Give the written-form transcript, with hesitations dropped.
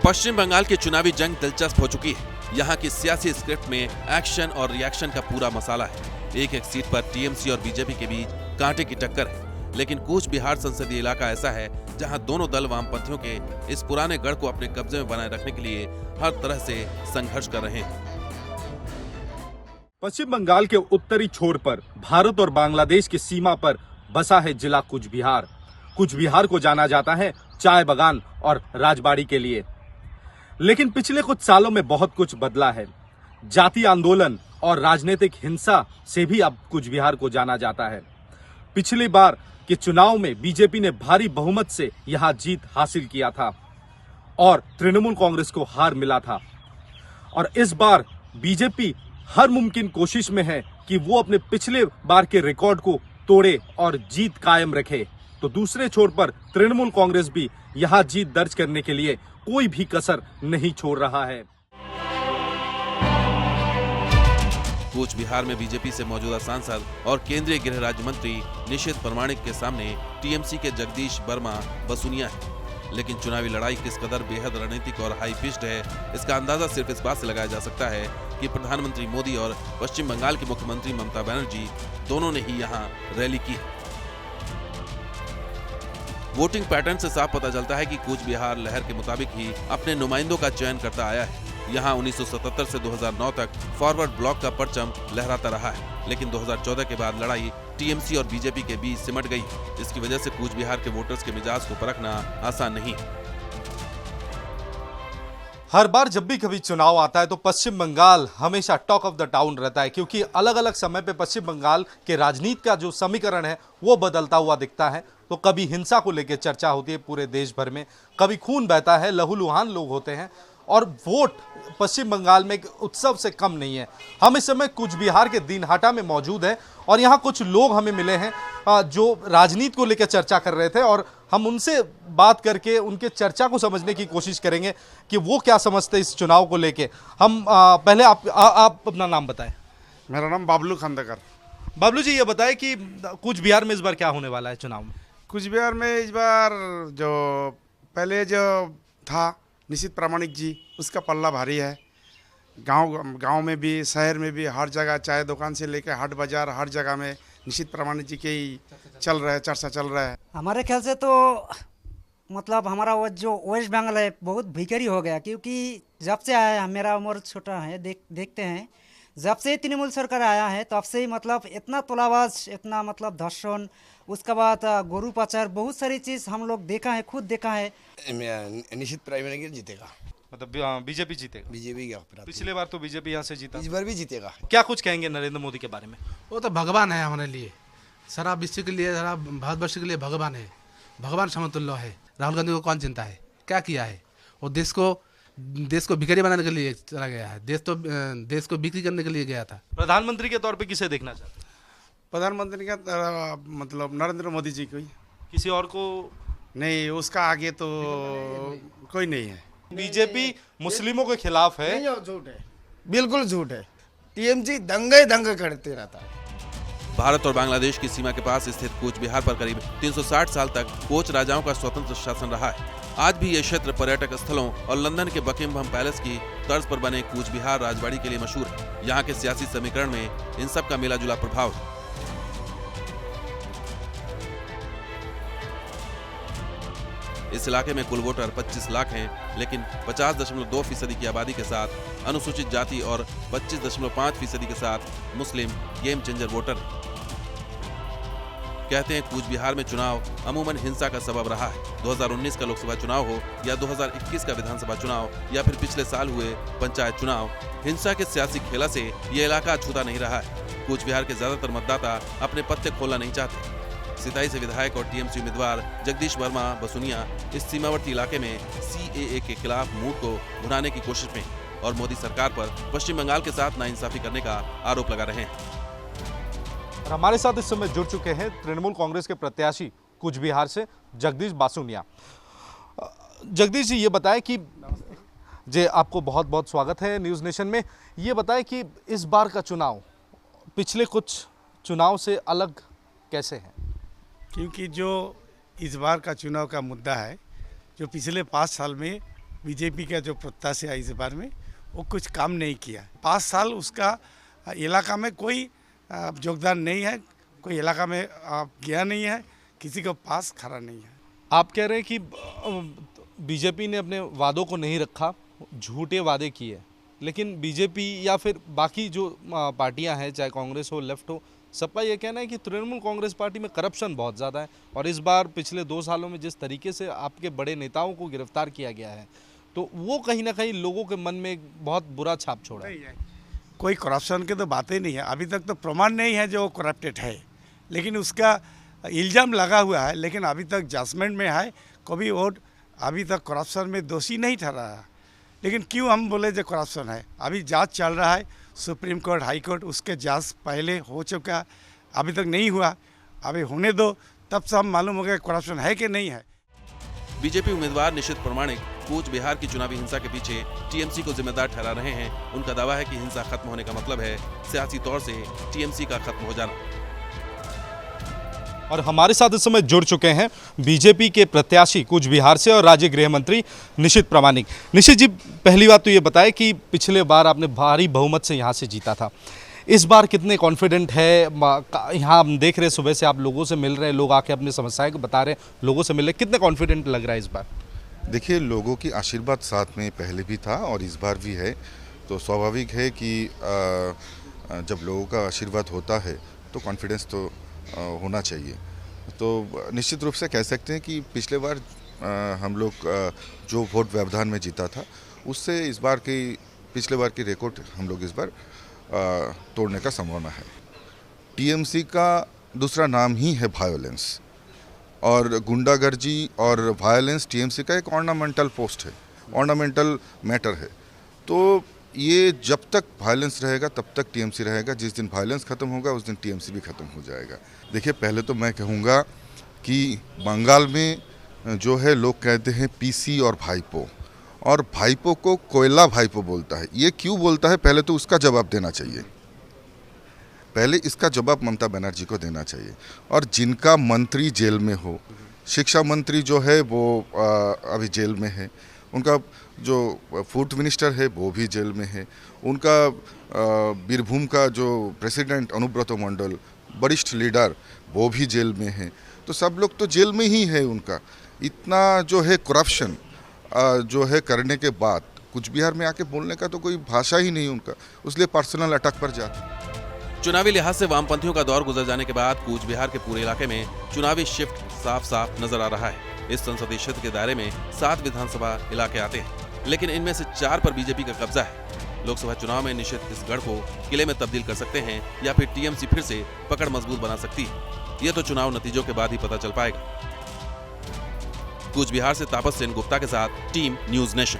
पश्चिम बंगाल की चुनावी जंग दिलचस्प हो चुकी है। यहाँ की सियासी स्क्रिप्ट में एक्शन और रिएक्शन का पूरा मसाला है। एक एक सीट पर टीएमसी और बीजेपी के बीच कांटे की टक्कर है। लेकिन कूच बिहार संसदीय इलाका ऐसा है जहां दोनों दल वामपंथियों के इस पुराने गढ़ को अपने कब्जे में बनाए रखने के लिए हर तरह से संघर्ष कर रहे हैं। पश्चिम बंगाल के उत्तरी छोर पर भारत और बांग्लादेश की सीमा पर बसा है जिला कूच बिहार। कूच बिहार को जाना जाता है चाय बागान और राजबाड़ी के लिए। लेकिन पिछले कुछ सालों में बहुत कुछ बदला है। जातीय आंदोलन और राजनीतिक हिंसा से भी अब कूच बिहार को जाना जाता है। पिछली बार के चुनाव में बीजेपी ने भारी बहुमत से यहां जीत हासिल किया था और तृणमूल कांग्रेस को हार मिला था। और इस बार बीजेपी हर मुमकिन कोशिश में है कि वो अपने पिछले बार के रिकॉर्ड को तोड़े और जीत कायम रखे। तो दूसरे छोर पर तृणमूल कांग्रेस भी यहां जीत दर्ज करने के लिए कोई भी कसर नहीं छोड़ रहा है। कूच बिहार में बीजेपी से मौजूदा सांसद और केंद्रीय गृह राज्य मंत्री निशीथ प्रामाणिक के सामने टीएमसी के जगदीश वर्मा बसुनिया है। लेकिन चुनावी लड़ाई किस कदर बेहद रणनीतिक और हाई पिच्ड है, इसका अंदाजा सिर्फ इस बात से लगाया जा सकता है कि प्रधानमंत्री मोदी और पश्चिम बंगाल की मुख्यमंत्री ममता बनर्जी दोनों ने ही यहाँ रैली की है। वोटिंग पैटर्न से साफ पता चलता है कि कूच बिहार लहर के मुताबिक ही अपने नुमाइंदों का चयन करता आया है। यहाँ 1977 से 2009 तक फॉरवर्ड ब्लॉक का परचम लहराता रहा है। लेकिन 2014 के बाद लड़ाई टीएमसी और बीजेपी के बीच सिमट गई। इसकी वजह से कूच बिहार के वोटर्स के मिजाज को परखना आसान नहीं है। हर बार जब भी कभी चुनाव आता है तो पश्चिम बंगाल हमेशा टॉक ऑफ द टाउन रहता है, क्योंकि अलग अलग समय पे पश्चिम बंगाल के राजनीति का जो समीकरण है वो बदलता हुआ दिखता है। तो कभी हिंसा को लेकर चर्चा होती है पूरे देश भर में, कभी खून बहता है, लहूलुहान लोग होते हैं और वोट पश्चिम बंगाल में एक उत्सव से कम नहीं है। हम इस समय कूच बिहार के दिनहाटा में मौजूद हैं और यहाँ कुछ लोग हमें मिले हैं जो राजनीति को लेकर चर्चा कर रहे थे और हम उनसे बात करके उनके चर्चा को समझने की कोशिश करेंगे कि वो क्या समझते इस चुनाव को लेके। हम पहले आप अपना नाम बताएं। मेरा नाम बाबलू खंडेकर। बाबलू जी, ये बताएं कि कूच बिहार में इस बार क्या होने वाला है चुनाव में? कूच बिहार में इस बार जो पहले जो था निशीथ प्रामाणिक जी, उसका पल्ला भारी है। गांव में भी शहर में भी हर जगह, चाय दुकान से लेकर हाट बाजार, हर जगह में निशीथ प्रामाणिक जी के ही चल रहा है, चर्चा चल रहा है। हमारे ख्याल से तो मतलब हमारा वो जो वेस्ट बंगाल है बहुत भिखारी हो गया, क्योंकि जब से आया है, मेरा उम्र छोटा है, देखते हैं जब से तृणमूल सरकार आया है तब से ही मतलब इतना तोलाबाज, इतना मतलब धर्षण, उसके बाद गोरू पाचार, बहुत सारी चीज़ हम लोग देखा है, खुद देखा है। निशीथ प्रामाणिक जीतेगा, मतलब बीजेपी जीतेगा? बीजेपी का पिछले बार तो बीजेपी यहाँ से जीता, इस बार भी जीतेगा। क्या कुछ कहेंगे नरेंद्र मोदी के बारे में? वो तो भगवान है हमारे लिए, सारा विश्व के लिए, सारा भारतवर्ष के लिए भगवान है, भगवान समतुल्य है। राहुल गांधी को कौन चिंता है, क्या किया है? वो देश को भिखारी बनाने के लिए चला गया है, देश को बिक्री करने के लिए गया था। प्रधानमंत्री के तौर पे किसे देखना चाहते हैं? प्रधानमंत्री का मतलब नरेंद्र मोदी जी को ही, किसी और को नहीं, उसका आगे तो कोई नहीं है। बीजेपी मुस्लिमों के खिलाफ है। झूठ है, बिल्कुल झूठ है। टीएमसी दंगे करते रहता है। भारत और बांग्लादेश की सीमा के पास स्थित कूच बिहार पर करीब 360 साल तक कोच राजाओं का स्वतंत्र शासन रहा है। आज भी ये क्षेत्र पर्यटक स्थलों और लंदन के बकिंघम पैलेस की तर्ज पर बने कूच बिहार राजबाड़ी के लिए मशहूर है। यहाँ के सियासी समीकरण में इन सब का मिला जुला प्रभाव है। इस इलाके में कुल वोटर 25 लाख हैं, लेकिन 50.2% की आबादी के साथ अनुसूचित जाति और 25.5% के साथ मुस्लिम गेम चेंजर वोटर हैं। कहते हैं कूच बिहार में चुनाव अमूमन हिंसा का सबब रहा है। 2019 का लोकसभा चुनाव हो या 2021 का विधानसभा चुनाव या फिर पिछले साल हुए पंचायत चुनाव, हिंसा के सियासी खेला से ये इलाका छूता नहीं रहा है। कूच बिहार के ज्यादातर मतदाता अपने पत्ते खोलना नहीं चाहते। सिताई से विधायक और टीएमसी उम्मीदवार जगदीश वर्मा बसुनिया इस सीमावर्ती इलाके में सीएए के खिलाफ मूड को भुनाने की कोशिश में और मोदी सरकार पर पश्चिम बंगाल के साथ नाइंसाफी करने का आरोप लगा रहे हैं। और हमारे साथ इस समय जुड़ चुके हैं तृणमूल कांग्रेस के प्रत्याशी कूच बिहार से जगदीश बासुनिया। जगदीश जी, ये बताएं कि आपको बहुत बहुत स्वागत है न्यूज़ नेशन में। ये बताएं कि इस बार का चुनाव पिछले कुछ चुनाव से अलग कैसे है? क्योंकि जो इस बार का चुनाव का मुद्दा है, जो पिछले 5 साल में बीजेपी का जो प्रत्याशी है इस बार में वो कुछ काम नहीं किया। 5 साल उसका इलाका में कोई योगदान नहीं है, कोई इलाका में गया नहीं है, किसी के पास खड़ा नहीं है। आप कह रहे हैं कि बीजेपी ने अपने वादों को नहीं रखा, झूठे वादे किए, लेकिन बीजेपी या फिर बाकी जो पार्टियां हैं, चाहे कांग्रेस हो, लेफ्ट हो, सबका ये कहना है कि तृणमूल कांग्रेस पार्टी में करप्शन बहुत ज़्यादा है और इस बार पिछले 2 सालों में जिस तरीके से आपके बड़े नेताओं को गिरफ्तार किया गया है तो वो कहीं ना कहीं लोगों के मन में एक बहुत बुरा छाप छोड़ा है। कोई करप्शन की तो बात ही नहीं है, अभी तक तो प्रमाण नहीं है जो करप्टेड है, लेकिन उसका इल्ज़ाम लगा हुआ है, लेकिन अभी तक जजमेंट में है, कभी वो अभी तक करप्शन में दोषी नहीं ठहरा है। लेकिन क्यों हम बोले जो करप्शन है, अभी जांच चल रहा है, सुप्रीम कोर्ट, हाई कोर्ट, उसके जांच पहले हो चुका, अभी तक नहीं हुआ, अभी होने दो, तब से हम मालूम हो गया करप्शन है कि नहीं है। बीजेपी उम्मीदवार निशित प्रामाणिक कूच बिहार की चुनावी हिंसा के पीछे टीएमसी को जिम्मेदार ठहरा रहे हैं। उनका दावा है कि हिंसा खत्म होने का मतलब है सियासी तौर से टीएमसी का खत्म हो जाना। और हमारे साथ इस समय जुड़ चुके हैं बीजेपी के प्रत्याशी कूच बिहार से और राज्य गृह मंत्री निशित प्रामाणिक। निशित जी, पहली बात तो ये बताएं कि पिछले बार आपने भारी बहुमत से यहाँ से जीता था, इस बार कितने कॉन्फिडेंट है? यहाँ हम देख रहे हैं सुबह से आप लोगों से मिल रहे हैं, लोग आके अपनी समस्याएं को बता रहे हैं, लोगों से मिल रहे हैं, कितने कॉन्फिडेंट लग रहा है इस बार? देखिए, लोगों की आशीर्वाद साथ में पहले भी था और इस बार भी है, तो स्वाभाविक है कि जब लोगों का आशीर्वाद होता है तो कॉन्फिडेंस तो होना चाहिए। तो निश्चित रूप से कह सकते हैं कि पिछले बार हम लोग जो वोट व्यवधान में जीता था उससे इस बार की पिछले बार की रिकॉर्ड हम लोग इस बार तोड़ने का संभावना है। टीएमसी का दूसरा नाम ही है वायोलेंस, और गुंडागर्दी और वायलेंस टीएमसी का एक ऑर्नामेंटल पोस्ट है, ऑर्नामेंटल मैटर है। तो ये जब तक वायलेंस रहेगा तब तक टीएमसी रहेगा, जिस दिन वायलेंस खत्म होगा उस दिन टीएमसी भी खत्म हो जाएगा। देखिए, पहले तो मैं कहूँगा कि बंगाल में जो है लोग कहते हैं पीसी और भाईपो, और भाईपो को कोयला भाईपो बोलता है। ये क्यों बोलता है, पहले तो उसका जवाब देना चाहिए, पहले इसका जवाब ममता बनर्जी को देना चाहिए। और जिनका मंत्री जेल में हो, शिक्षा मंत्री जो है वो अभी जेल में है, उनका जो फूड मिनिस्टर है वो भी जेल में है, उनका बीरभूम का जो प्रेसिडेंट अनुब्रत मंडल, वरिष्ठ लीडर, वो भी जेल में है। तो सब लोग तो जेल में ही है। उनका इतना जो है करप्शन जो है करने के बाद कूच बिहार में आके बोलने का तो कोई भाषा ही नहीं उनका, इसलिए पर्सनल अटैक पर जाते। चुनावी लिहाज से वामपंथियों का दौर गुजर जाने के बाद कूच बिहार के पूरे इलाके में चुनावी शिफ्ट साफ साफ नजर आ रहा है। इस संसदीय क्षेत्र के दायरे में 7 विधानसभा इलाके आते हैं, लेकिन इनमें से 4 पर बीजेपी का कब्जा है। लोकसभा चुनाव में निशित इस गढ़ को किले में तब्दील कर सकते हैं या फिर टीएमसी फिर से पकड़ मजबूत बना सकती है। यह तो चुनाव नतीजों के बाद ही पता चल पाएगा। कूच बिहार से तापस सेन गुप्ता के साथ टीम न्यूज नेशन।